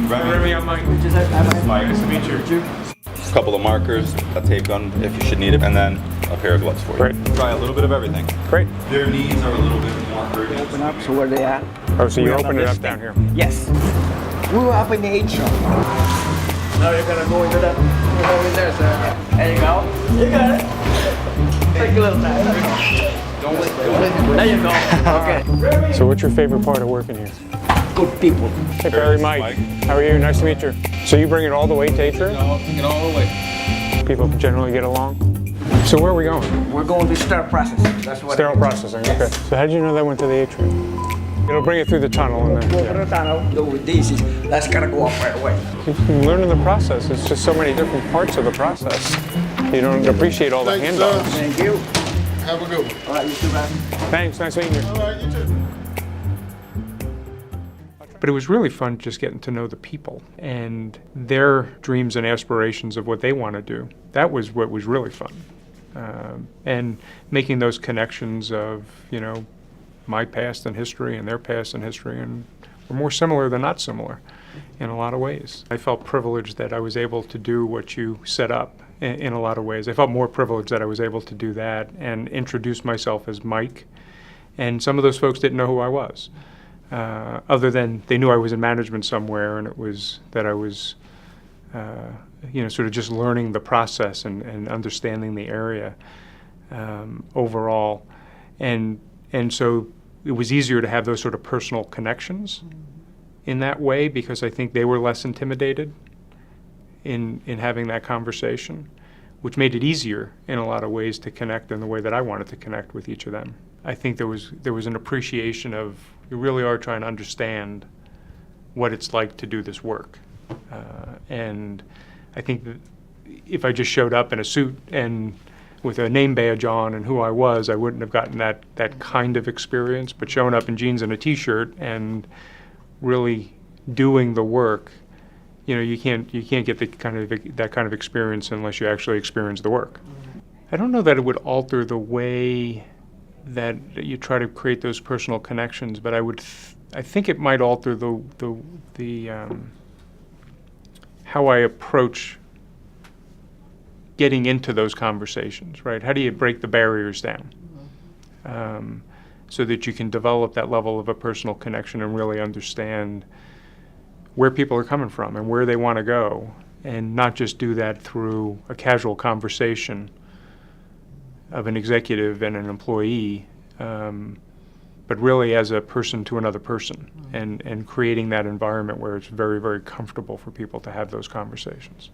Remy, I'm Mike. Mike, nice to meet you. A couple of markers, a tape gun if you should need it, and then a pair of gloves for you. Great. Try a little bit of everything. Great. Their needs are a little bit more urgent. Open up, so where they at? Oh, so you We're opened on it this up down here. Yes. We were up in the H. Now you're gonna go into that. Go in there, sir. There you go. You got it. Take a little time. Don't wait. There you go. Okay. So what's your favorite part of working here? Good people. Hey, Barry, Mike. How are you? Nice to meet you. So you bring it all the way to Atrium? No, take it all the way. People generally get along? So where are we going? We're going to sterile processing. That's what. Sterile processing, okay. So how did you know that went to the atrium? It'll bring it through the tunnel and then, Go to the tunnel. Go with these. That's gotta go up right away. You learn in the process. It's just so many different parts of the process. You don't appreciate all the handoffs. Thank you. Have a good one. All right, you too, man. Thanks, nice meeting you. All right, you too. But it was really fun just getting to know the people and their dreams and aspirations of what they want to do. That was what was really fun. And making those connections of, you know, my past and history and their past and history, and we're more similar than not similar in a lot of ways. I felt privileged that I was able to do what you set up in a lot of ways. I felt more privileged that I was able to do that and introduce myself as Mike. And some of those folks didn't know who I was, other than they knew I was in management somewhere, and it was that I was, you know, sort of just learning the process and understanding the area overall. And so it was easier to have those sort of personal connections in that way, because I think they were less intimidated in having that conversation, which made it easier in a lot of ways to connect in the way that I wanted to connect with each of them. I think there was an appreciation of, you really are trying to understand what it's like to do this work. And I think that if I just showed up in a suit and with a name badge on and who I was, I wouldn't have gotten that kind of experience. But showing up in jeans and a t-shirt and really doing the work, you know, you can't get that kind of experience unless you actually experience the work. I don't know that it would alter the way that you try to create those personal connections, but I think it might alter the how I approach getting into those conversations, right? How do you break the barriers down so that you can develop that level of a personal connection and really understand where people are coming from and where they want to go, and not just do that through a casual conversation of an executive and an employee, but really as a person to another person, and creating that environment where it's very, very comfortable for people to have those conversations.